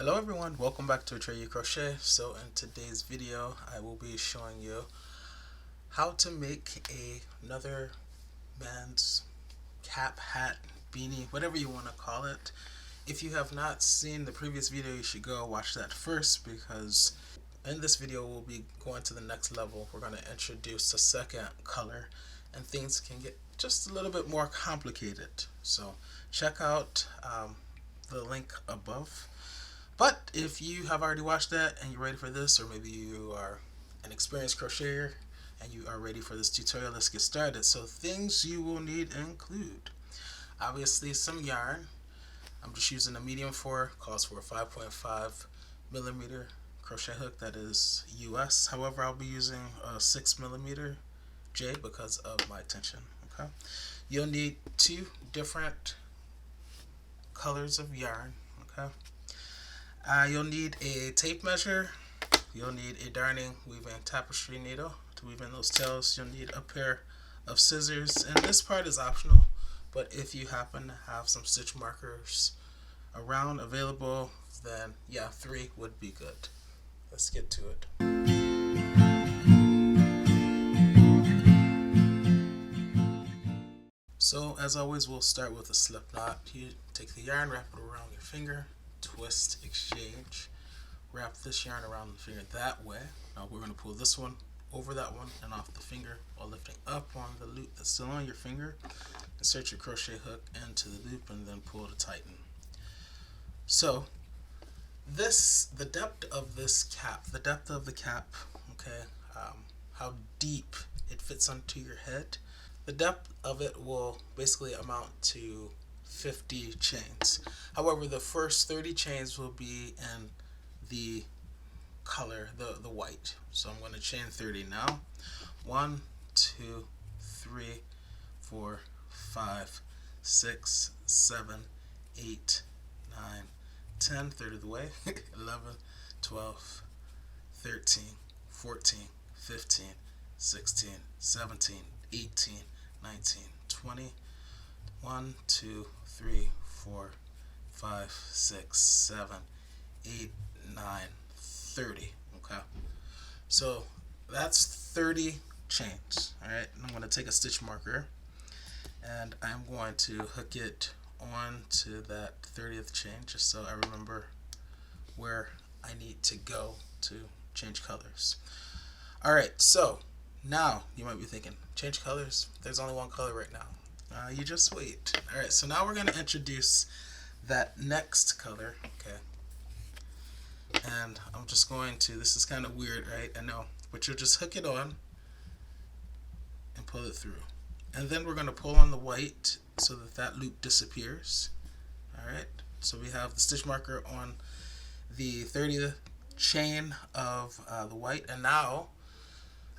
Hello everyone, welcome back to Atreyu Crochet. So in today's video I will be showing you how to make another man's cap, hat, beanie, whatever you want to call it. If you have not seen the previous video, you should go watch that first, because in this video we'll be going to the next level. We're going to introduce a second color and things can get just a little bit more complicated. So check out the link above. But if you have already watched that and you're ready for this, or maybe you are an experienced crocheter and you are ready for this tutorial, let's get started. So things you will need include, obviously, some yarn. I'm just using a medium 4, calls for a 5.5 millimeter crochet hook, that is US. However, I'll be using a 6 millimeter J because of my tension. Okay, you'll need 2 different colors of yarn. Okay. You'll need a tape measure, you'll need a darning weaving tapestry needle to weave in those tails, you'll need a pair of scissors, and this part is optional, but if you happen to have some stitch markers around available, then yeah, 3 would be good. Let's get to it. So as always, we'll start with a slip knot. You take the yarn, wrap it around your finger, twist, exchange, wrap this yarn around the finger that way. Now we're going to pull this one over that one and off the finger while lifting up on the loop that's still on your finger. Insert your crochet hook into the loop and then pull to tighten. So the depth of this cap, okay, how deep it fits onto your head, the depth of it will basically amount to 50 chains. However, the first 30 chains will be in the color, the white. So I'm going to chain 30 now. 1, 2, 3, 4, 5, 6, 7, 8, 9, 10, third of the way, 11, 12, 13, 14, 15, 16, 17, 18, 19, 20, 1, 2, 3, 4, 5, 6, 7, 8, 9, 30. Okay, so that's 30 chains. Alright, I'm going to take a stitch marker and I'm going to hook it on to that 30th chain just so I remember where I need to go to change colors. Alright, so now you might be thinking, change colors? There's only one color right now. You just wait. Alright, so now we're going to introduce that next color. Okay, and I'm just going to, this is kind of weird, right? I know, but you'll just hook it on and pull it through, and then we're going to pull on the white so that that loop disappears. Alright, so we have the stitch marker on the 30th chain of the white, and now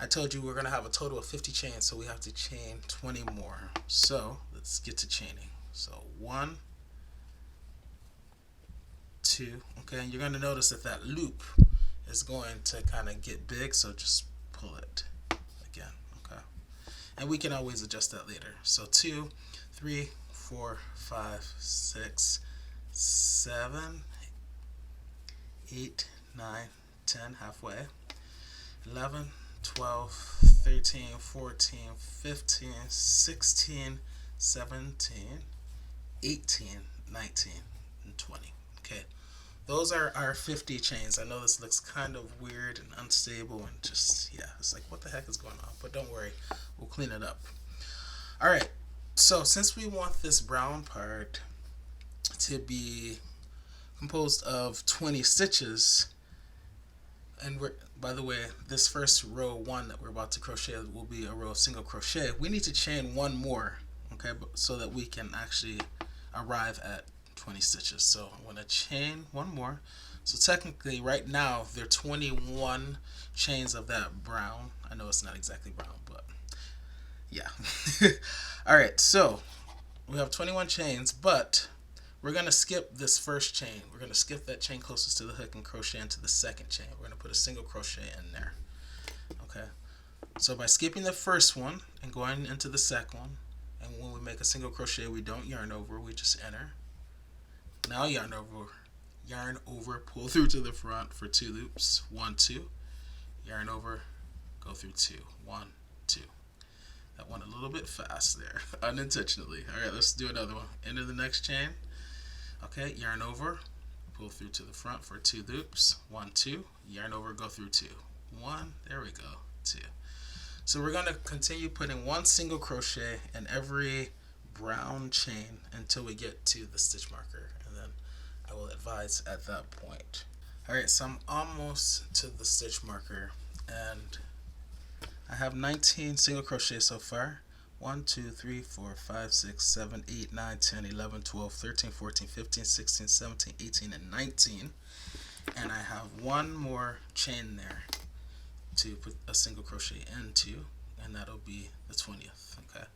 I told you we're going to have a total of 50 chains, so we have to chain 20 more. So let's get to chaining. So 1, 2, okay, and you're going to notice that that loop is going to kind of get big, so just pull it again. Okay, and we can always adjust that later. So 2, 3, 4, 5, 6, 7, 8, 9, 10, halfway, 11, 12, 13, 14, 15, 16, 17, 18, 19, and 20. Okay, those are our 50 chains. I know this looks kind of weird and unstable and just, yeah, it's like, what the heck is going on? But don't worry, we'll clean it up. Alright, so since we want this brown part to be composed of 20 stitches, and we're, by the way, this first row 1 that we're about to crochet will be a row of single crochet. We need to chain 1 more, okay, so that we can actually arrive at 20 stitches. So I'm going to chain 1 more. So technically right now there are 21 chains of that brown. I know it's not exactly brown, but yeah. Alright, so we have 21 chains, but we're going to skip this first chain. We're going to skip that chain closest to the hook and crochet into the second chain. We're going to put a single crochet in there. Okay, so by skipping the first one and going into the second one, and when we make a single crochet we don't yarn over, we just enter. Now yarn over yarn over, pull through to the front for 2 loops, 1, 2, yarn over, go through 2, 1, 2. That went a little bit fast there, unintentionally. All right, let's do another one. Into the next chain. Okay, yarn over, pull through to the front for 2 loops, 1, 2, yarn over, go through 2, 1, there we go, 2. So we're going to continue putting 1 single crochet in every brown chain until we get to the stitch marker, and then I will advise at that point. Alright, so I'm almost to the stitch marker, and I have 19 single crochets so far. 1, 2, 3, 4, 5, 6, 7, 8, 9, 10, 11, 12, 13, 14, 15, 16, 17, 18, and 19. And I have 1 more chain there to put a single crochet into, and that'll be the 20th. Okay.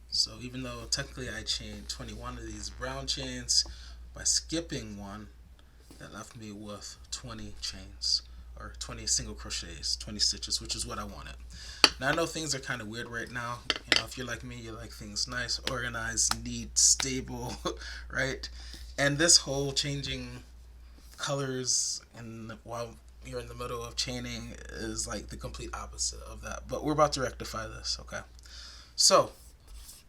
So even though technically I chained 21 of these brown chains, by skipping one, that left me with 20 chains, or 20 single crochets, 20 stitches, which is what I wanted. Now I know things are kind of weird right now. You know, if you're like me, you like things nice, organized, neat, stable, right? And this whole changing colors and while you're in the middle of chaining is like the complete opposite of that. But we're about to rectify this, okay? So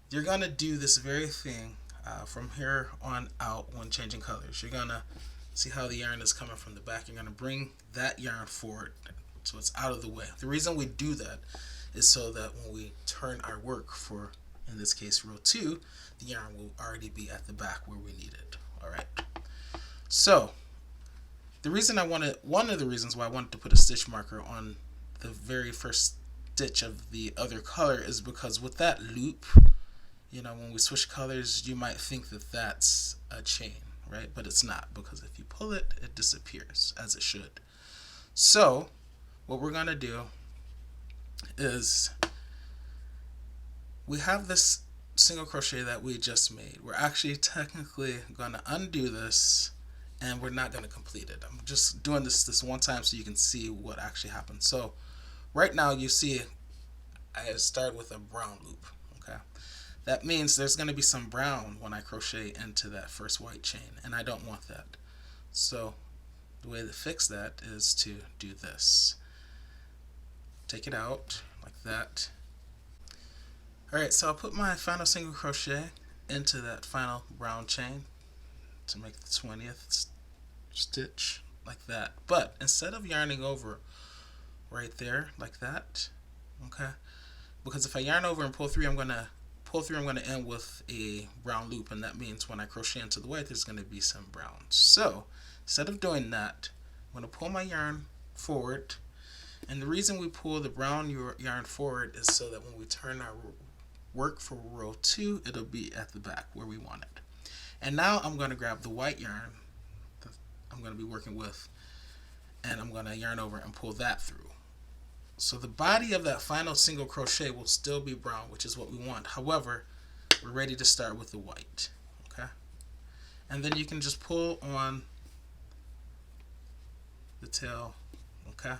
you're gonna do this very thing from here on out when changing colors. You're gonna see how the yarn is coming from the back. You're gonna bring that yarn forward so it's out of the way. The reason we do that is so that when we turn our work for, in this case, row 2, the yarn will already be at the back where we need it. All right. So the reason one of the reasons why I wanted to put a stitch marker on the very first stitch of the other color is because with that loop, you know, when we switch colors, you might think that that's a chain, right? But it's not, because if you pull it, it disappears, as it should. So what we're gonna do is, we have this single crochet that we just made. We're actually technically gonna undo this, and we're not gonna complete it. I'm just doing this one time so you can see what actually happened. So right now you see I start with a brown loop. Okay, that means there's gonna be some brown when I crochet into that first white chain, and I don't want that. So the way to fix that is to do this. Take it out like that. Alright, so I'll put my final single crochet into that final brown chain to make the 20th stitch like that. But instead of yarning over right there like that, okay, because if I yarn over and pull through, I'm gonna end with a brown loop, and that means when I crochet into the white, there's gonna be some brown. So instead of doing that, I'm gonna pull my yarn forward. And the reason we pull the brown yarn forward is so that when we turn our work for row 2, it'll be at the back where we want it. And now I'm going to grab the white yarn that I'm going to be working with, and I'm going to yarn over and pull that through. So the body of that final single crochet will still be brown, which is what we want. However, we're ready to start with the white. Okay? And then you can just pull on the tail, okay?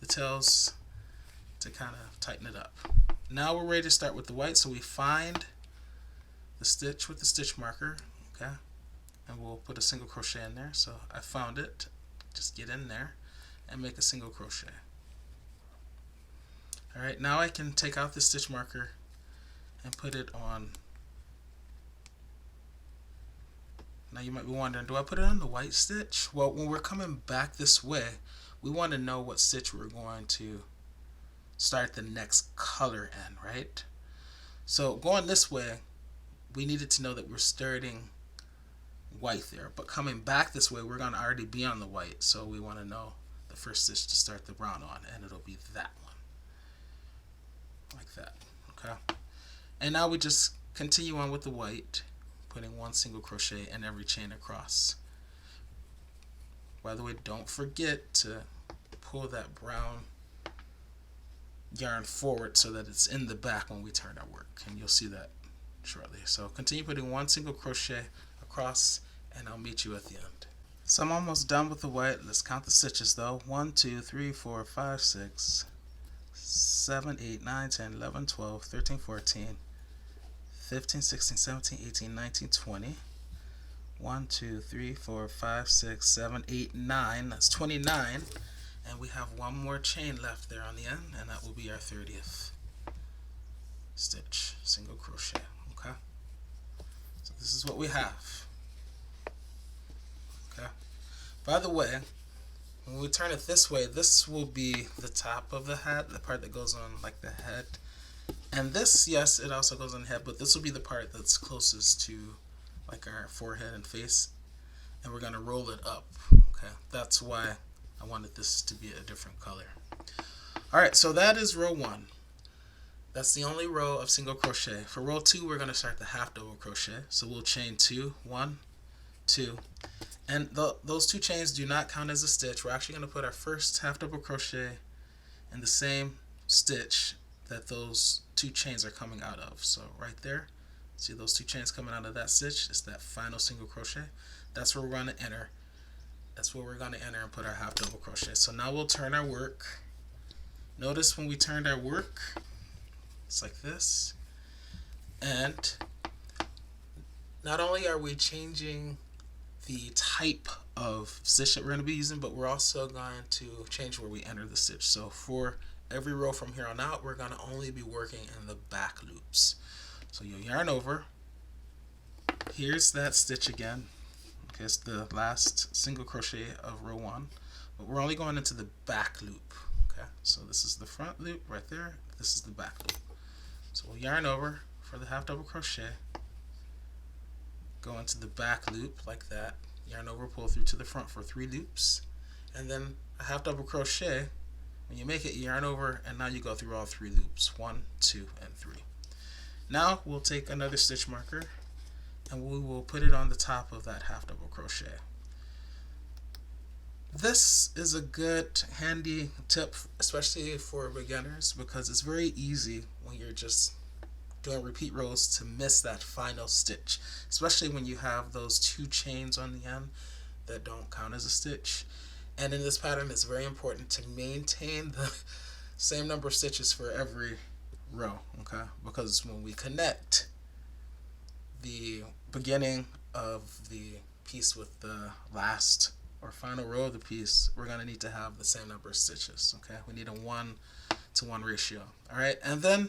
The tails, to kind of tighten it up. Now we're ready to start with the white, so we find the stitch with the stitch marker, okay, and we'll put a single crochet in there. So I found it. Just get in there and make a single crochet. Alright, now I can take out the stitch marker and put it on. Now you might be wondering, do I put it on the white stitch? Well, when we're coming back this way, we want to know what stitch we're going to start the next color in, right? So going this way, we needed to know that we're starting white there, but coming back this way, we're going to already be on the white, so we want to know the first stitch to start the brown on, and it'll be that one, like that. Okay, and now we just continue on with the white, putting 1 single crochet in every chain across. By the way, don't forget to pull that brown yarn forward so that it's in the back when we turn our work, and you'll see that shortly. So continue putting 1 single crochet across, and I'll meet you at the end. So I'm almost done with the white. Let's count the stitches though. 1, 2, 3, 4, 5, 6, 7, 8, 9, 10, 11, 12, 13, 14, 15, 16, 17, 18, 19, 20. 1, 2, 3, 4, 5, 6, 7, 8, 9. That's 29. And we have one more chain left there on the end, and that will be our 30th stitch, single crochet. Okay? So this is what we have. Okay? By the way, when we turn it this way, this will be the top of the hat, the part that goes on like the head. And this, yes, it also goes on the head, but this will be the part that's closest to like our forehead and face. And we're going to roll it up. Okay? That's why I wanted this to be a different color. Alright, so that is row 1. That's the only row of single crochet. For row 2, we're going to start the half double crochet. So we'll chain 2, 1, 2. And those 2 chains do not count as a stitch. We're actually going to put our first half double crochet in the same stitch that those 2 chains are coming out of. So right there, see those 2 chains coming out of that stitch? It's that final single crochet. That's where we're going to enter. That's where we're going to enter and put our half double crochet. So now we'll turn our work. Notice when we turned our work, it's like this. And not only are we changing the type of stitch that we're going to be using, but we're also going to change where we enter the stitch. So for every row from here on out, we're going to only be working in the back loops. So you'll yarn over. Here's that stitch again. Okay, it's the last single crochet of row 1, but we're only going into the back loop. Okay, so this is the front loop right there. This is the back loop. So we'll yarn over for the half double crochet, go into the back loop like that, yarn over, pull through to the front for 3 loops, and then a half double crochet. When you make it, you yarn over, and now you go through all 3 loops, 1, 2, and 3. Now we'll take another stitch marker and we will put it on the top of that half double crochet. This is a good handy tip, especially for beginners, because it's very easy when you're just doing repeat rows to miss that final stitch, especially when you have those 2 chains on the end that don't count as a stitch. And in this pattern, it's very important to maintain the same number of stitches for every row, okay? Because when we connect the beginning of the piece with the last or final row of the piece, we're going to need to have the same number of stitches, okay? We need a 1-to-1 ratio. Alright, and then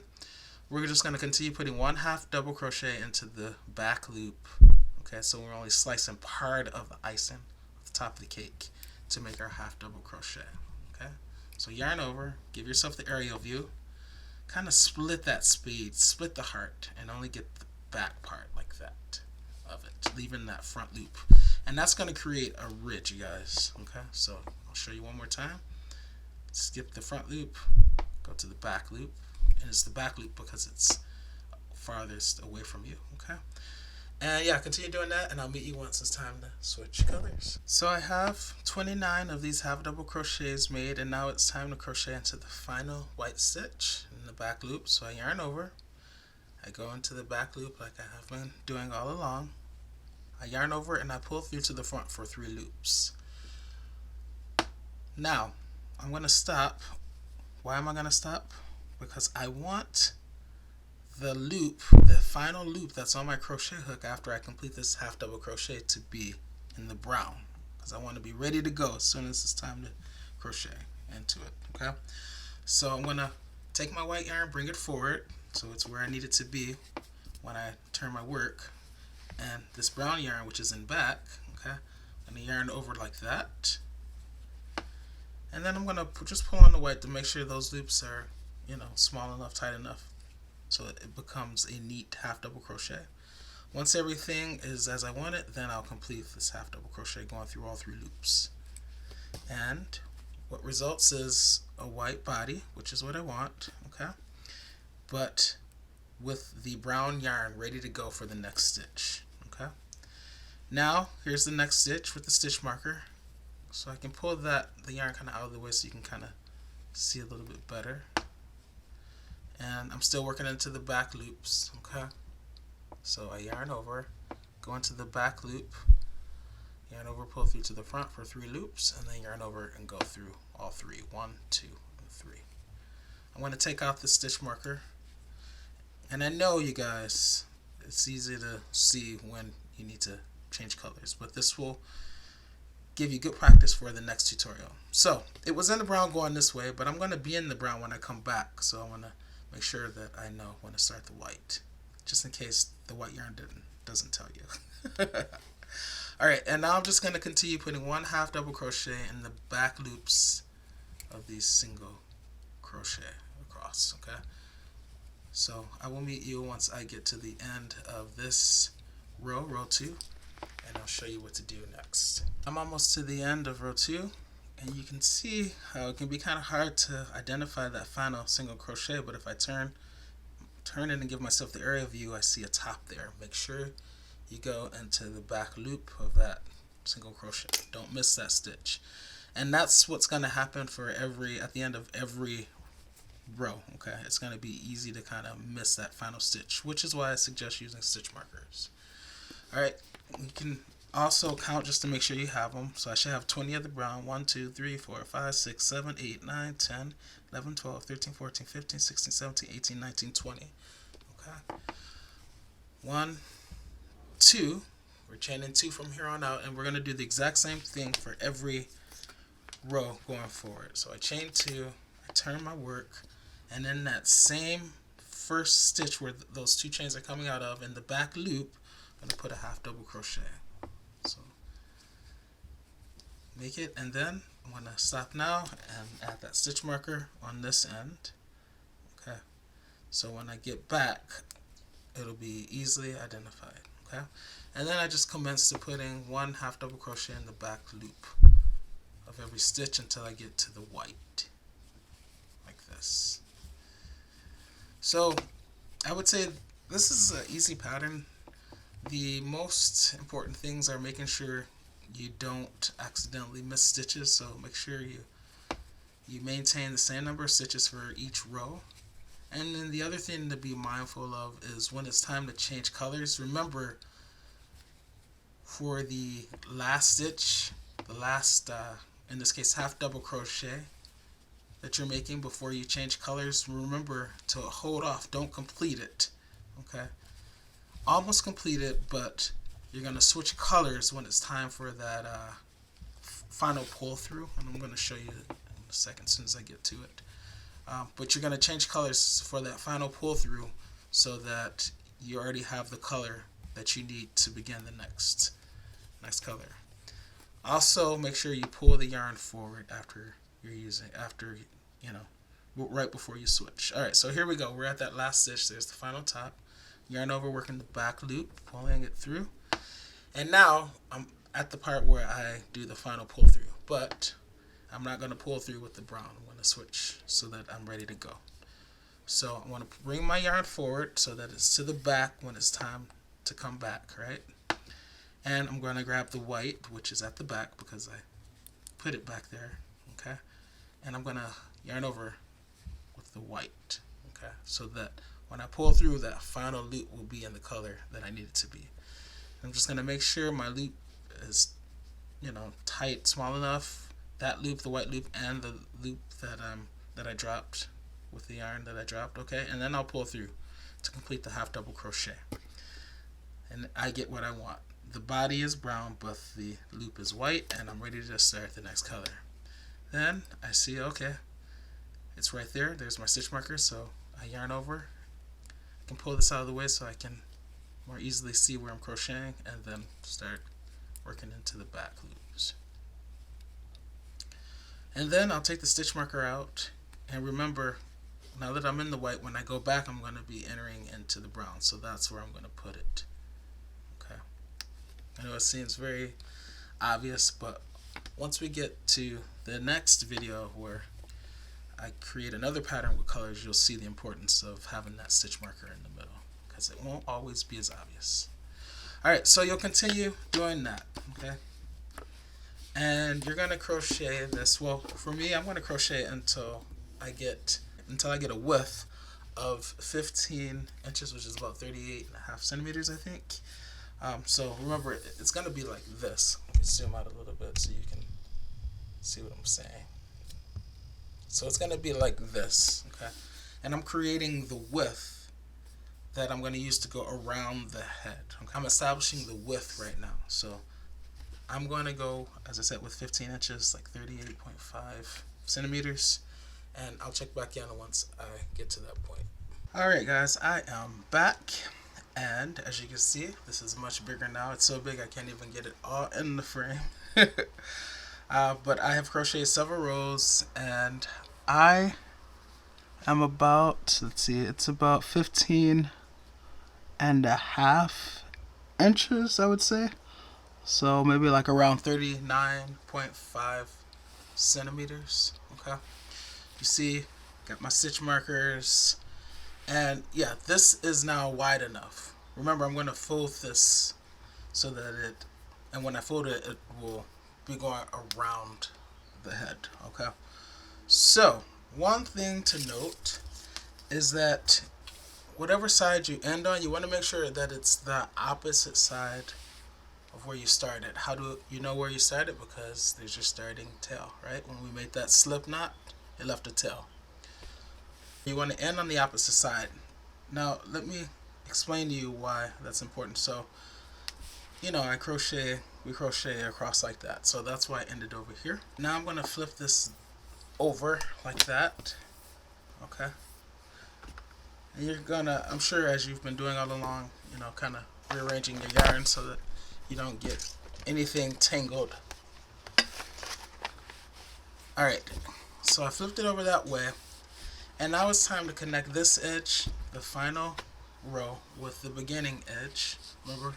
we're just going to continue putting 1 half double crochet into the back loop. Okay, so we're only slicing part of the icing at the top of the cake to make our half double crochet. Okay, so yarn over, give yourself the aerial view, kind of split that speed, split the heart, and only get the back part like that of it, leaving that front loop. And that's going to create a ridge, you guys. Okay, so I'll show you one more time. Skip the front loop, go to the back loop, and it's the back loop because it's farthest away from you. Okay, and yeah, continue doing that, and I'll meet you once it's time to switch colors. So I have 29 of these half double crochets made, and now it's time to crochet into the final white stitch in the back loop. So I yarn over, I go into the back loop like I have been doing all along. I yarn over and I pull through to the front for 3 loops. Now I'm going to stop. Why am I going to stop? Because I want the loop, the final loop that's on my crochet hook after I complete this half double crochet, to be in the brown, because I want to be ready to go as soon as it's time to crochet into it. Okay, so I'm going to take my white yarn, bring it forward so it's where I need it to be when I turn my work, and this brown yarn, which is in back, okay, I'm going to yarn over like that, and then I'm going to just pull on the white to make sure those loops are, you know, small enough, tight enough, so it becomes a neat half double crochet. Once everything is as I want it, then I'll complete this half double crochet going through all 3 loops. And what results is a white body, which is what I want, okay? But with the brown yarn ready to go for the next stitch, okay? Now, here's the next stitch with the stitch marker. So I can pull the yarn kind of out of the way so you can kind of see a little bit better. And I'm still working into the back loops, okay? So I yarn over, go into the back loop, yarn over, pull through to the front for 3 loops, and then yarn over and go through all 3, 1, 2, and 3. I'm going to take out the stitch marker, and I know, you guys, it's easy to see when you need to change colors, but this will give you good practice for the next tutorial. So it was in the brown going this way, but I'm going to be in the brown when I come back, so I want to make sure that I know when to start the white, just in case the white yarn doesn't tell you. Alright, and now I'm just going to continue putting 1/2 double crochet in the back loops of these single crochet across. Okay, so I will meet you once I get to the end of this row 2, and I'll show you what to do next. I'm almost to the end of row 2, and you can see how it can be kind of hard to identify that final single crochet, but if I turn it and give myself the area view, I see a top there. Make sure you go into the back loop of that single crochet. Don't miss that stitch. And that's what's going to happen for at the end of every row. Okay, it's going to be easy to kind of miss that final stitch, which is why I suggest using stitch markers. Alright, you can also count just to make sure you have them. So I should have 20 of the brown. 1, 2, 3, 4, 5, 6, 7, 8, 9, 10, 11, 12, 13, 14, 15, 16, 17, 18, 19, 20. Okay, 1, 2, we're chaining 2 from here on out, and we're going to do the exact same thing for every row going forward. So I chain 2, I turn my work, and then that same first stitch where those 2 chains are coming out of in the back loop, I'm going to put a 1/2 double crochet. So make it, and then I'm going to stop now and add that stitch marker on this end. Okay, so when I get back, it'll be easily identified. Okay, and then I just commence to putting 1/2 double crochet in the back loop of every stitch until I get to the white, like this. So I would say this is an easy pattern. The most important things are making sure you don't accidentally miss stitches, so make sure you maintain the same number of stitches for each row. And then the other thing to be mindful of is when it's time to change colors, remember for the last stitch, the last in this case 1/2 double crochet that you're making before you change colors, remember to hold off, don't complete it. Okay, almost complete it, but you're going to switch colors when it's time for that final pull through, and I'm going to show you in a second as soon as I get to it. But you're going to change colors for that final pull through so that you already have the color that you need to begin the next color. Also, make sure you pull the yarn forward after right before you switch. Alright, so here we go. We're at that last stitch. There's the final top. Yarn over, working the back loop, pulling it through. And now I'm at the part where I do the final pull through, but I'm not going to pull through with the brown. I'm going to switch so that I'm ready to go. So I want to bring my yarn forward so that it's to the back when it's time to come back, right? And I'm going to grab the white, which is at the back because I put it back there, okay? And I'm going to yarn over with the white, okay? So that when I pull through, that final loop will be in the color that I need it to be. I'm just going to make sure my loop is, tight, small enough. That loop, the white loop, and the loop that I dropped with the yarn that I dropped, okay? And then I'll pull through to complete the 1/2 double crochet. And I get what I want. The body is brown, but the loop is white, and I'm ready to start the next color. Then I see, okay, it's right there. There's my stitch marker, so I yarn over. I can pull this out of the way so I can more easily see where I'm crocheting, and then start working into the back loops. And then I'll take the stitch marker out, and remember, now that I'm in the white, when I go back I'm going to be entering into the brown, so that's where I'm going to put it. Okay, I know it seems very obvious, but once we get to the next video where I create another pattern with colors, you'll see the importance of having that stitch marker in the middle, because it won't always be as obvious. Alright, so you'll continue doing that, okay? And you're gonna crochet this. Well, for me, I'm gonna crochet until I get a width of 15 inches, which is about 38.5 centimeters, I think. So remember, it's gonna be like this. Let me zoom out a little bit so you can see what I'm saying. So it's gonna be like this, okay? And I'm creating the width that I'm going to use to go around the head. I'm establishing the width right now. So I'm going to go, as I said, with 15 inches, like 38.5 centimeters. And I'll check back in once I get to that point. Alright guys, I am back. And as you can see, this is much bigger now. It's so big I can't even get it all in the frame. But I have crocheted several rows, and I am about, let's see, it's about 15.5 inches, I would say. So maybe like around 39.5 centimeters. Okay. You see, got my stitch markers. And yeah, this is now wide enough. Remember, I'm going to fold this so that and when I fold it, it will be going around the head. Okay. So, one thing to note is that whatever side you end on, you want to make sure that it's the opposite side of where you started. How do you know where you started? Because there's your starting tail, right? When we made that slip knot, it left a tail. You want to end on the opposite side. Now, let me explain to you why that's important. So, you know, we crochet across like that. So that's why I ended over here. Now I'm going to flip this over like that. Okay. And you're gonna, I'm sure as you've been doing all along, you know, kind of rearranging your yarn so that you don't get anything tangled. Alright, so I flipped it over that way, and now it's time to connect this edge, the final row, with the beginning edge. Remember,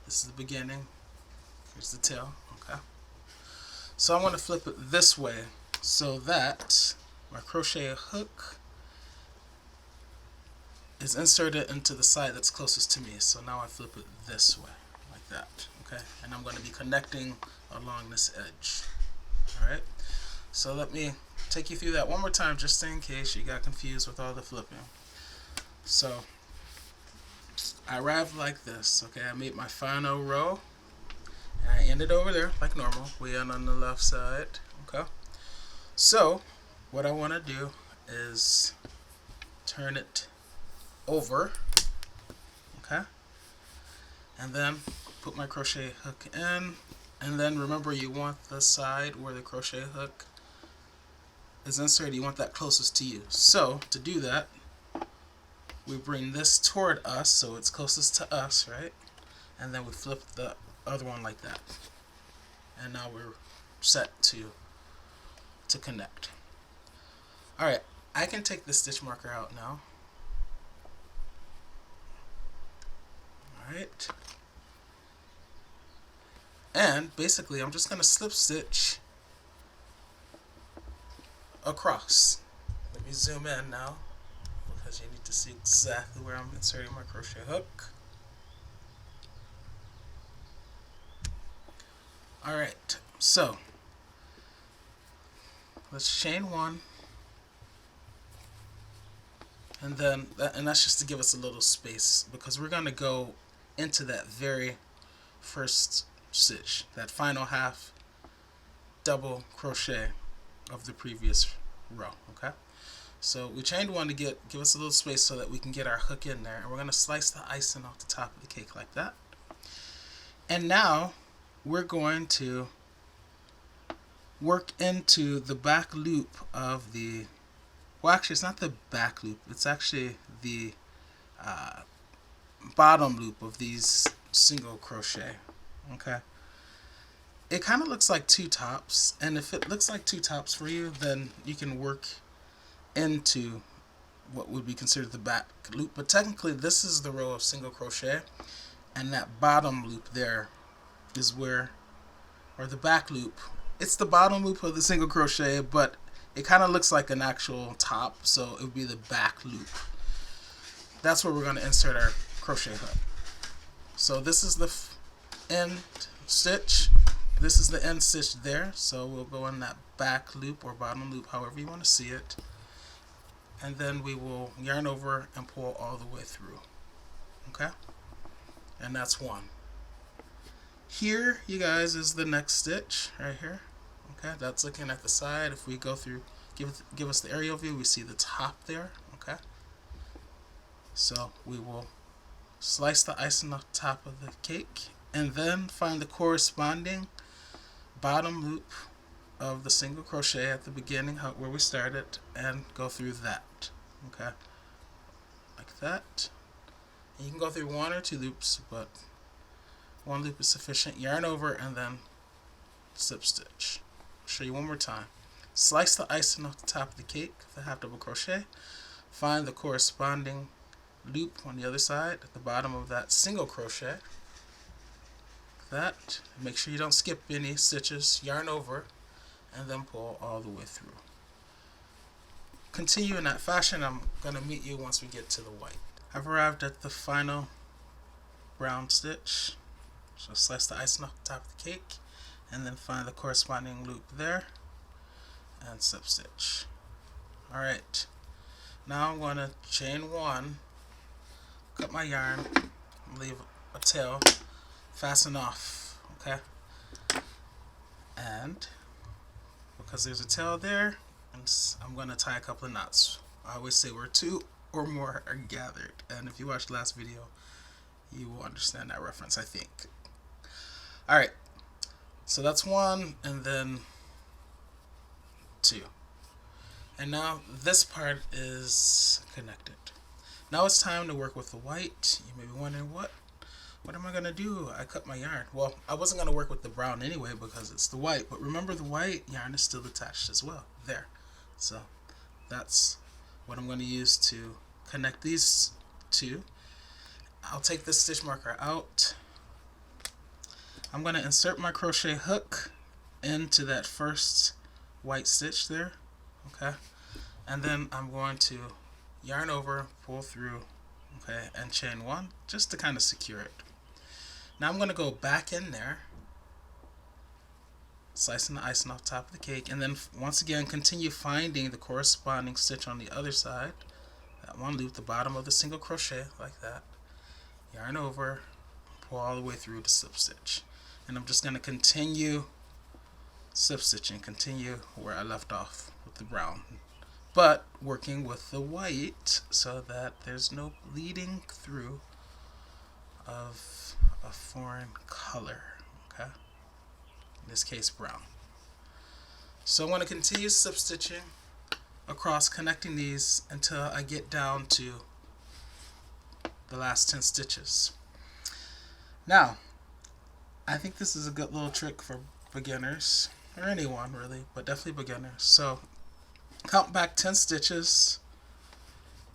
this is the beginning, here's the tail. Okay, so I'm going to flip it this way so that my crochet hook is inserted into the side that's closest to me. So now I flip it this way, like that. Okay, and I'm going to be connecting along this edge. Alright, so let me take you through that one more time just in case you got confused with all the flipping. So I arrived like this. Okay, I made my final row, and I ended over there like normal. We end on the left side. Okay, so what I want to do is turn it over, okay, and then put my crochet hook in, and then remember, you want the side where the crochet hook is inserted, you want that closest to you. So to do that, we bring this toward us so it's closest to us, right? And then we flip the other one like that, and now we're set to connect. Alright, I can take the stitch marker out now. Alright, and basically I'm just going to slip stitch across. Let me zoom in now because you need to see exactly where I'm inserting my crochet hook. Alright, so let's chain one, and then and that's just to give us a little space because we're going to go into that very first stitch, that final half double crochet of the previous row. Okay, so we chained one to give us a little space so that we can get our hook in there, and we're going to slice the icing off the top of the cake like that. And now we're going to work into the back loop of the, well, actually it's not the back loop, it's actually the bottom loop of these single crochet. Okay, it kind of looks like two tops, and if it looks like two tops for you, then you can work into what would be considered the back loop, but technically this is the row of single crochet, and that bottom loop there is where, or the back loop, it's the bottom loop of the single crochet, but it kind of looks like an actual top, so it would be the back loop. That's where we're going to insert our crochet hook. So this is the end stitch, this is the end stitch there, so we'll go in that back loop or bottom loop, however you want to see it, and then we will yarn over and pull all the way through. Okay, and that's one. Here, you guys, is the next stitch right here. Okay, that's looking at the side. If we go through, give us the aerial view, we see the top there. Okay, so we will Slice the icing off the top of the cake, and then find the corresponding bottom loop of the single crochet at the beginning where we started, and go through that. Okay, like that. And you can go through 1 or 2 loops, but 1 loop is sufficient. Yarn over and then slip stitch. I'll show you one more time. Slice the icing off the top of the cake with a half double crochet. Find the corresponding loop on the other side at the bottom of that single crochet. That. Make sure you don't skip any stitches. Yarn over and then pull all the way through. Continue in that fashion. I'm going to meet you once we get to the white. I've arrived at the final brown stitch. So slice the icing off the top of the cake and then find the corresponding loop there and slip stitch. Alright, now I'm going to chain 1, cut my yarn, leave a tail, fasten off, okay? And because there's a tail there, I'm going to tie a couple of knots. I always say where 2 or more are gathered, and if you watched the last video you will understand that reference, I think. Alright, so that's 1 and then 2. And now this part is connected. Now it's time to work with the white. You may be wondering, what am I going to do? I cut my yarn. Well, I wasn't going to work with the brown anyway because it's the white, but remember the white yarn is still attached as well. There. So that's what I'm going to use to connect these two. I'll take this stitch marker out. I'm going to insert my crochet hook into that first white stitch there, okay, and then I'm going to yarn over, pull through, okay, and chain 1 just to kind of secure it. Now I'm going to go back in there, slicing the icing off the top of the cake, and then once again continue finding the corresponding stitch on the other side, that 1 loop, the bottom of the single crochet, like that, yarn over, pull all the way through to slip stitch, and I'm just going to continue slip stitching, continue where I left off with the brown, but working with the white so that there's no bleeding through of a foreign color, okay, in this case brown. So I'm going to continue slip stitching across, connecting these until I get down to the last 10 stitches. Now I think this is a good little trick for beginners, or anyone really, but definitely beginners. So count back 10 stitches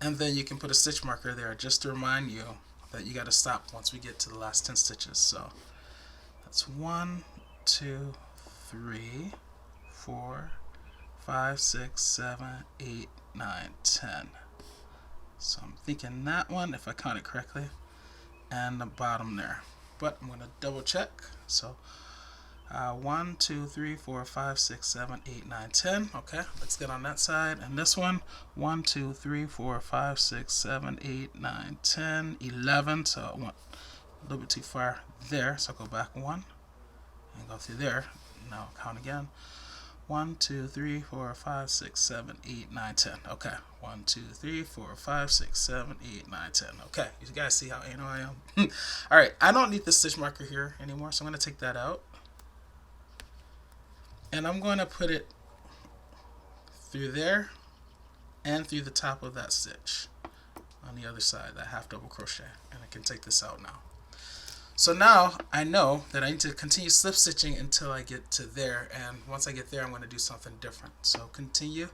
and then you can put a stitch marker there just to remind you that you got to stop once we get to the last 10 stitches. So that's 1, 2, 3, 4, 5, 6, 7, 8, 9, 10. So I'm thinking that one, if I count it correctly, and the bottom there, but I'm going to double check. So 1, 2, 3, 4, 5, 6, 7, 8, 9, 10. Okay, let's get on that side. And this one, 1, 2, 3, 4, 5, 6, 7, 8, 9, 10, 11. So I went a little bit too far there. So I'll go back 1 and go through there. Now count again. 1, 2, 3, 4, 5, 6, 7, 8, 9, 10. Okay. 1, 2, 3, 4, 5, 6, 7, 8, 9, 10. Okay. You guys see how anal I am? Alright, I don't need the stitch marker here anymore, so I'm going to take that out. And I'm going to put it through there and through the top of that stitch on the other side, that half double crochet. And I can take this out now. So now I know that I need to continue slip stitching until I get to there, and once I get there I'm going to do something different. So continue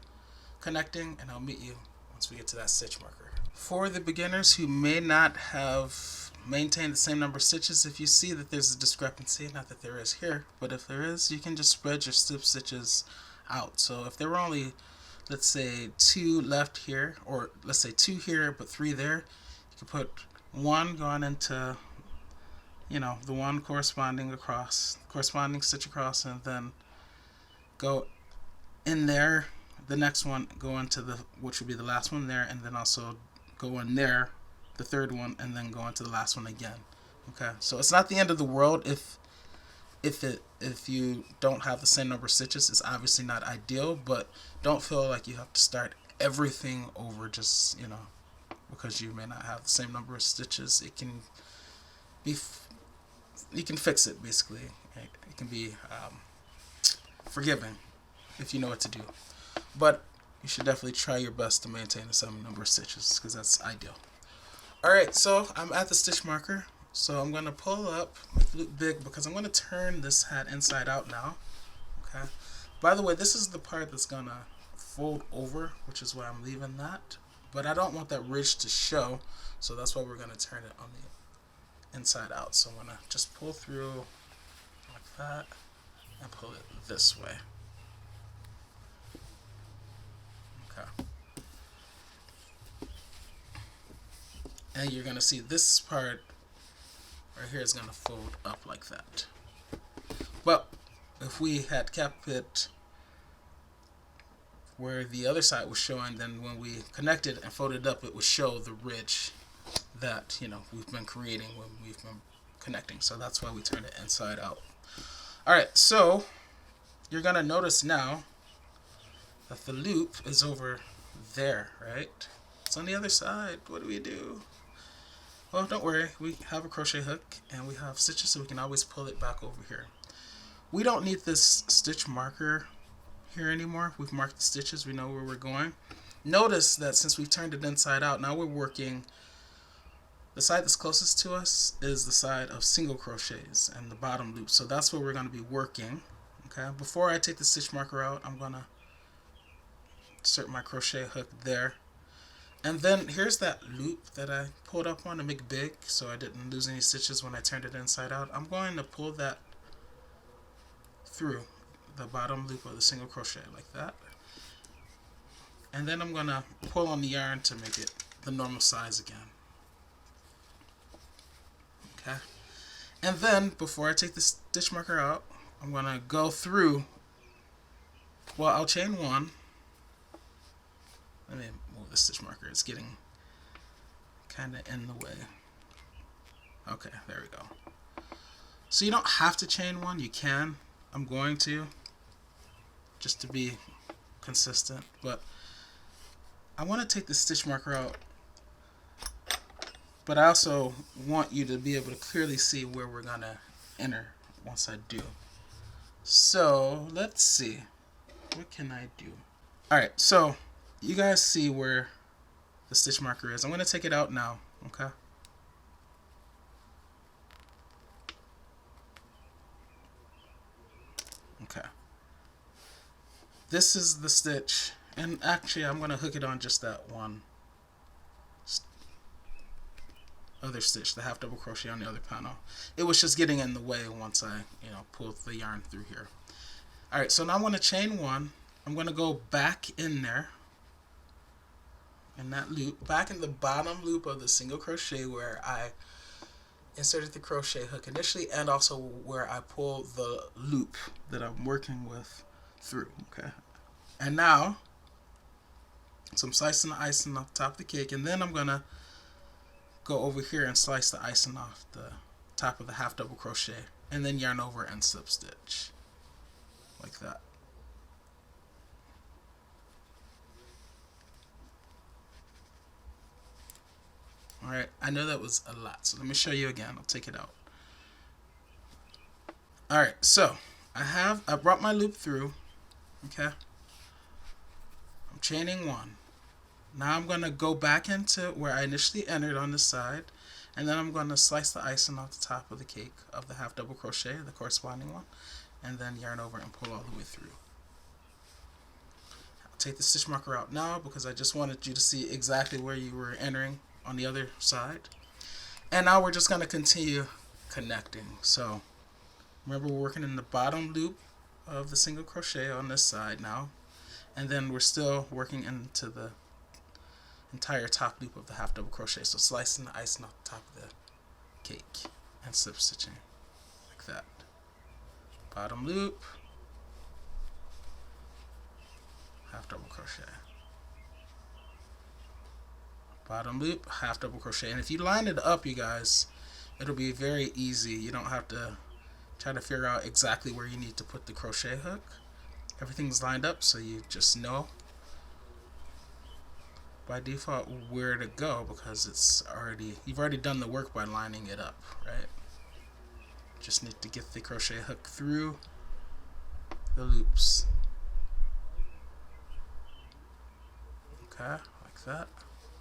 connecting and I'll meet you once we get to that stitch marker. For the beginners who may not have maintained the same number of stitches, if you see that there's a discrepancy, not that there is here, but if there is, you can just spread your slip stitches out. So if there were only, let's say, 2 left here, or let's say 2 here but 3 there, you can put 1 going into, you know, the one corresponding stitch across, and then go in there, the next one go into the, which would be the last one there, and then also go in there, the third one, and then go into the last one again. Okay, so it's not the end of the world if you don't have the same number of stitches. It's obviously not ideal, but don't feel like you have to start everything over just, you know, because you may not have the same number of stitches, it can be you can fix it basically. It can be forgiving if you know what to do, but you should definitely try your best to maintain the same number of stitches because that's ideal. Alright, so I'm at the stitch marker, so I'm going to pull up, make loop big, because I'm going to turn this hat inside out now. Okay. By the way, this is the part that's going to fold over, which is why I'm leaving that, but I don't want that ridge to show, so that's why we're going to turn it on the inside out. So I'm going to just pull through like that and pull it this way. Okay. And you're going to see this part right here is going to fold up like that. But if we had kept it where the other side was showing, then when we connected and folded up, it would show the ridge that, you know, we've been creating when we've been connecting. So that's why we turn it inside out. Alright, so you're going to notice now that the loop is over there, right? It's on the other side. What do we do? Well, don't worry. We have a crochet hook and we have stitches, so we can always pull it back over here. We don't need this stitch marker here anymore. We've marked the stitches. We know where we're going. Notice that since we've turned it inside out, now we're working, the side that's closest to us is the side of single crochets and the bottom loop. So that's where we're going to be working. Okay. Before I take the stitch marker out, I'm going to insert my crochet hook there. And then here's that loop that I pulled up on to make big, so I didn't lose any stitches when I turned it inside out. I'm going to pull that through the bottom loop of the single crochet like that. And then I'm going to pull on the yarn to make it the normal size again. Okay. And then before I take the stitch marker out, I'm going to go through, well, I'll chain one. Let me move the stitch marker. It's getting kind of in the way. Okay, there we go. So you don't have to chain one. You can. I'm going to, just to be consistent. But I want to take the stitch marker out, but I also want you to be able to clearly see where we're going to enter once I do. So let's see. What can I do? Alright, so you guys see where the stitch marker is. I'm going to take it out now, okay? Okay. This is the stitch, and actually I'm going to hook it on just that one other stitch, the half double crochet on the other panel. It was just getting in the way once I, pulled the yarn through here. Alright, so now I'm going to chain one. I'm going to go back in there, in that loop, back in the bottom loop of the single crochet where I inserted the crochet hook initially, and also where I pull the loop that I'm working with through. Okay, and now, so I'm slicing the icing off the top of the cake, and then I'm going to go over here and slice the icing off the top of the half double crochet, and then yarn over and slip stitch like that. Alright, I know that was a lot, so let me show you again. I'll take it out. Alright, so I brought my loop through. Okay, I'm chaining one. Now I'm going to go back into where I initially entered on this side, and then I'm going to slice the icing off the top of the cake of the half double crochet, the corresponding one, and then yarn over and pull all the way through. I'll take the stitch marker out now because I just wanted you to see exactly where you were entering on the other side. And now we're just going to continue connecting. So remember, we're working in the bottom loop of the single crochet on this side now, and then we're still working into the entire top loop of the half double crochet. So slicing the icing off the top of the cake and slip stitching like that. Bottom loop, half double crochet, bottom loop, half double crochet. And if you line it up, you guys, it'll be very easy. You don't have to try to figure out exactly where you need to put the crochet hook. Everything's lined up, so you just know. by default where to go because you've already done the work by lining it up, right? Just need to get the crochet hook through the loops. Okay, like that.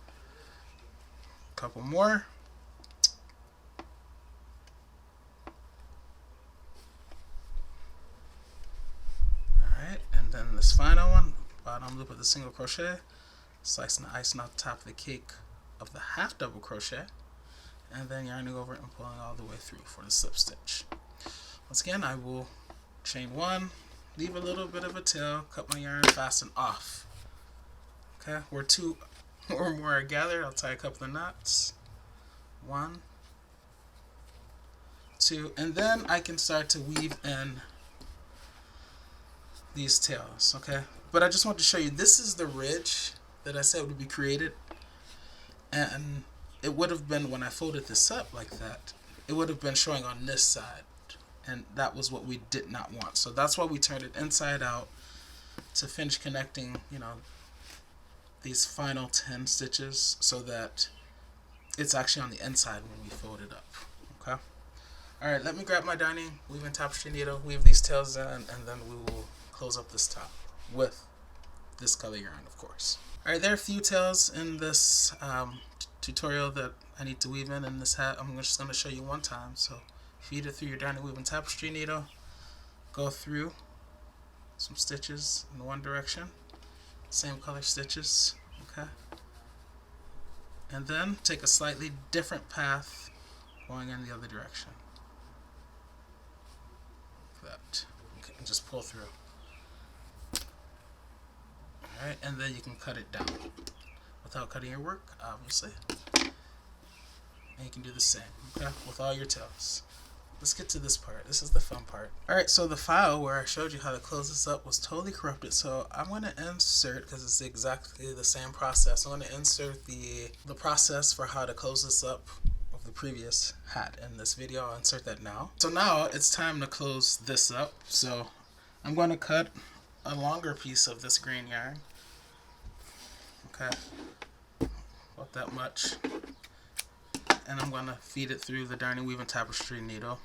A couple more. Alright, and then this final one, bottom loop of the single crochet, slicing the icing off the top of the cake of the half double crochet, and then yarning over it and pulling all the way through for the slip stitch. Once again, I will chain one, leave a little bit of a tail, cut my yarn, fasten off. Okay, where two or more are gathered, I'll tie a couple of knots. 1, 2, and then I can start to weave in these tails, okay? But I just want to show you, this is the ridge that I said would be created, and it would have been, when I folded this up like that, it would have been showing on this side, and that was what we did not want. So that's why we turned it inside out to finish connecting, you know, these final 10 stitches so that it's actually on the inside when we fold it up. Okay. Alright, let me grab my darning, weaving tapestry needle, weave these tails in, and then we will close up this top with this color yarn, of course. Alright, there are a few tails in this tutorial that I need to weave in this hat. I'm just going to show you one time. So feed it through your darning weaving tapestry needle, go through some stitches in one direction, same color stitches, okay, and then take a slightly different path going in the other direction. That. Okay, and just pull through. Alright, and then you can cut it down without cutting your work, obviously. And you can do the same, okay, with all your tails. Let's get to this part. This is the fun part. Alright, so the file where I showed you how to close this up was totally corrupted, so I'm going to insert, because it's exactly the same process, I'm going to insert the process for how to close this up of the previous hat in this video. I'll insert that now. So now it's time to close this up. So I'm going to cut a longer piece of this green yarn. Okay, about that much. And I'm going to feed it through the darning weaving tapestry needle.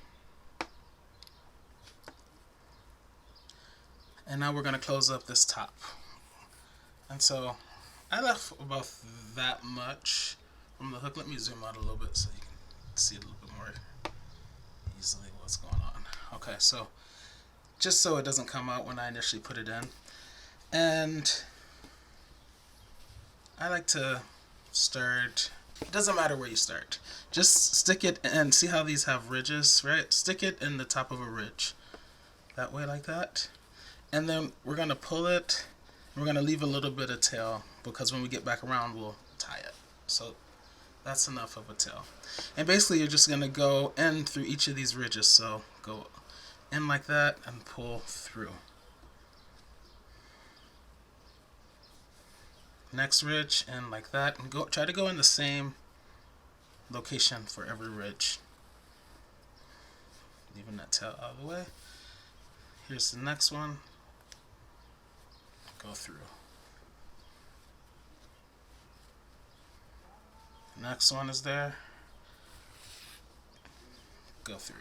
And now we're going to close up this top. And so I left about that much from the hook. Let me zoom out a little bit so you can see a little bit more easily what's going on. Okay, so just so it doesn't come out when I initially put it in. And I like to start, it doesn't matter where you start. Just stick it in. See how these have ridges, right? Stick it in the top of a ridge. That way, like that. And then we're going to pull it. We're going to leave a little bit of tail because when we get back around, we'll tie it. So that's enough of a tail. And basically, you're just going to go in through each of these ridges. So go in like that and pull through. Next ridge, and like that, and try to go in the same location for every ridge. Leaving that tail out of the way. Here's the next one. Go through. Next one is there. Go through.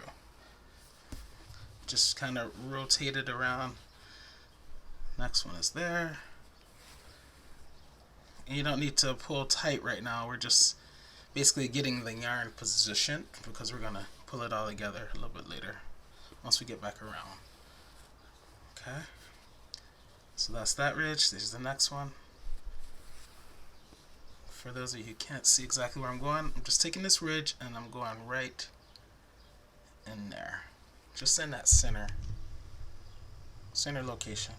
Just kind of rotate it around. Next one is there. And you don't need to pull tight right now. We're just basically getting the yarn positioned because we're going to pull it all together a little bit later once we get back around. Okay. So that's that ridge. This is the next one. For those of you who can't see exactly where I'm going, I'm just taking this ridge and I'm going right in there. Just in that center location.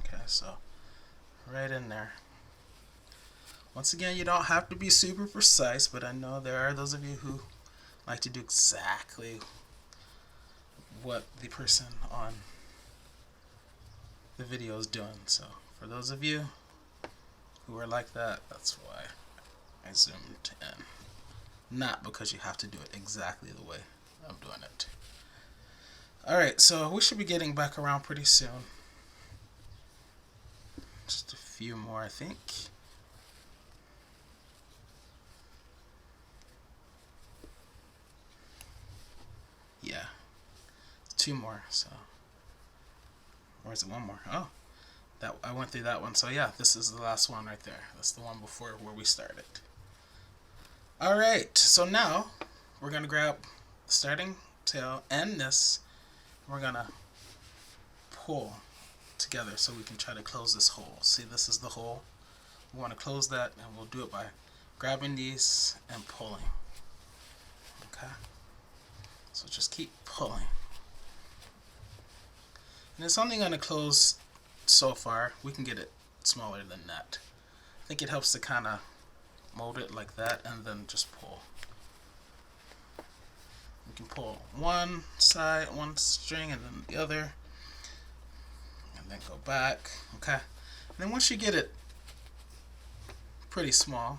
Okay, so right in there. Once again, you don't have to be super precise, but I know there are those of you who like to do exactly what the person on the video is doing. So for those of you who are like that, that's why I zoomed in. Not because you have to do it exactly the way I'm doing it. Alright, so we should be getting back around pretty soon. Just a few more, I think. two more. So, or is it one more? Oh, that I went through that one. So yeah, this is the last one right there. That's the one before where we started. All right. So now we're gonna grab the starting tail and this. We're gonna pull together so we can try to close this hole. See, this is the hole. We want to close that, and we'll do it by grabbing these and pulling. Okay, so just keep pulling, and it's only going to close so far. We can get it smaller than that. I think it helps to kind of mold it like that and then just pull. You can pull one side, one string, and then the other, and then go back. Okay, and then once you get it pretty small,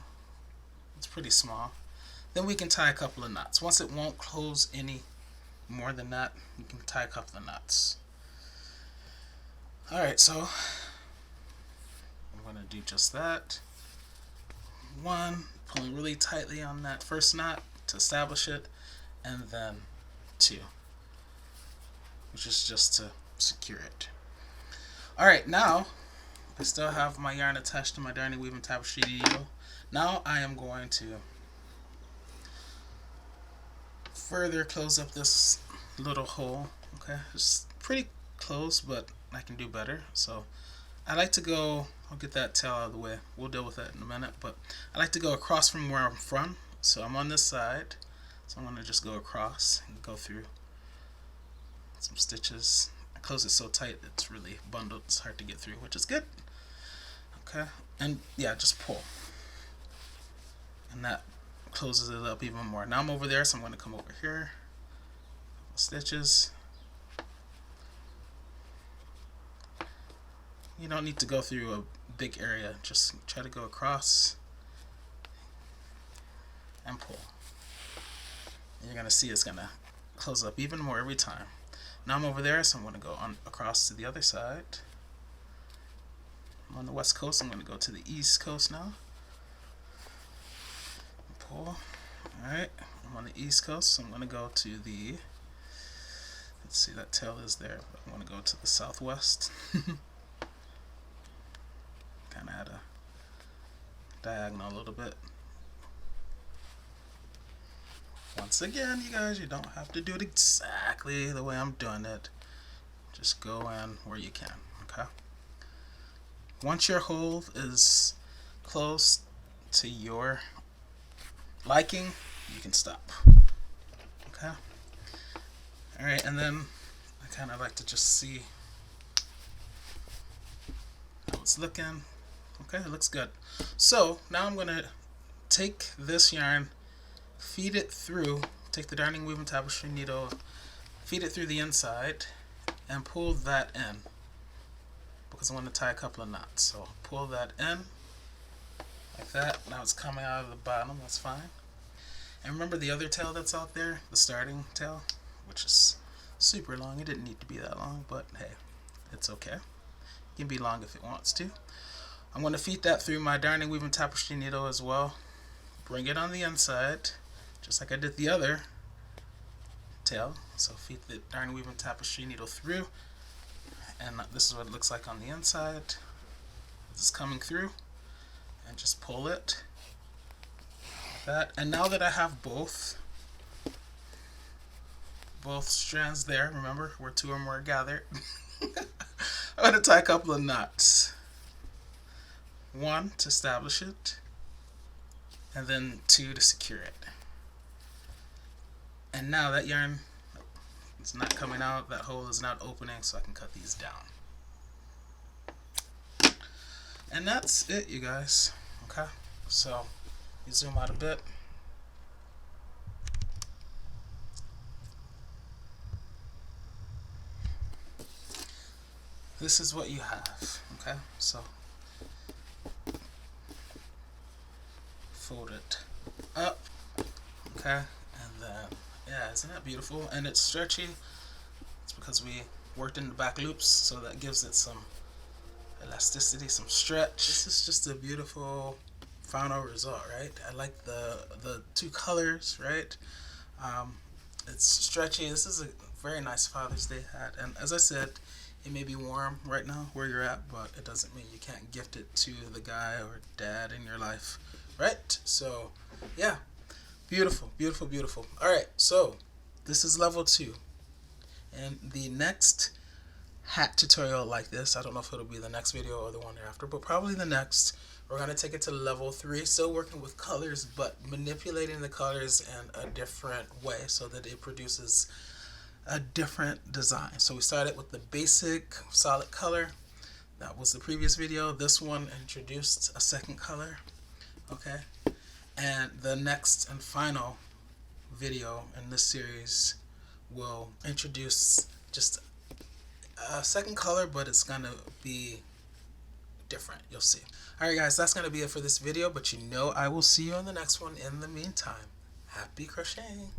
it's pretty small, then we can tie a couple of knots. Once it won't close any more than that, you can tie a couple of knots. Alright, so I'm going to do just that. One, pulling really tightly on that first knot to establish it, and then two, which is just to secure it. Alright, now I still have my yarn attached to my darning weaving tapestry needle. Now I am going to further close up this little hole. Okay, it's pretty close, but I can do better. So I like to go, I'll get that tail out of the way. We'll deal with that in a minute, but I like to go across from where I'm from. So I'm on this side, so I'm going to just go across and go through some stitches. I close it so tight it's really bundled, it's hard to get through, which is good. Okay, and yeah, just pull, and that closes it up even more. Now I'm over there, so I'm going to come over here, stitches. You don't need to go through a big area, just try to go across and pull. And you're going to see it's going to close up even more every time. Now I'm over there, so I'm going to go on across to the other side. I'm on the west coast, I'm going to go to the east coast now. Pull. Alright, I'm on the east coast, so I'm going to go to the, let's see, that tail is there, but I'm going to go to the southwest. Kind of at a diagonal a little bit. Once again, you guys, you don't have to do it exactly the way I'm doing it. Just go in where you can, okay? Once your hole is close to your liking, you can stop. Okay? Alright, and then I kind of like to just see how it's looking. Okay, it looks good. So now I'm going to take this yarn, feed it through, take the darning weaving tapestry needle, feed it through the inside, and pull that in, because I want to tie a couple of knots. So pull that in like that. Now it's coming out of the bottom, that's fine. And remember the other tail that's out there, the starting tail, which is super long. It didn't need to be that long, but hey, it's okay. It can be long if it wants to. I'm going to feed that through my darning weaving tapestry needle as well. Bring it on the inside, just like I did the other tail. So feed the darning weaving tapestry needle through, and this is what it looks like on the inside. It's coming through, and just pull it like that. And now that I have both strands there, remember, where two or more gathered, I'm going to tie a couple of knots. One to establish it, and then two to secure it. And now that yarn is not coming out, that hole is not opening, so I can cut these down. And that's it, you guys. Okay, so you zoom out a bit. This is what you have. Okay, so fold it up, okay, and then yeah, isn't that beautiful? And it's stretchy. It's because we worked in the back loops, so that gives it some elasticity, some stretch. This is just a beautiful final result, right? I like the two colors, right? It's stretchy. This is a very nice Father's Day hat. And as I said, it may be warm right now where you're at, but it doesn't mean you can't gift it to the guy or dad in your life, right? So yeah, beautiful, beautiful, beautiful. All right, so this is level 2, and the next hat tutorial like this, I don't know if it'll be the next video or the one after, but probably the next, we're going to take it to level 3, still working with colors, but manipulating the colors in a different way so that it produces a different design. So we started with the basic solid color. That was the previous video. This one introduced a second color. Okay, and the next and final video in this series will introduce just a second color, but it's gonna be different. You'll see. Alright guys, that's gonna be it for this video, but you know I will see you on the next one. In the meantime, happy crocheting.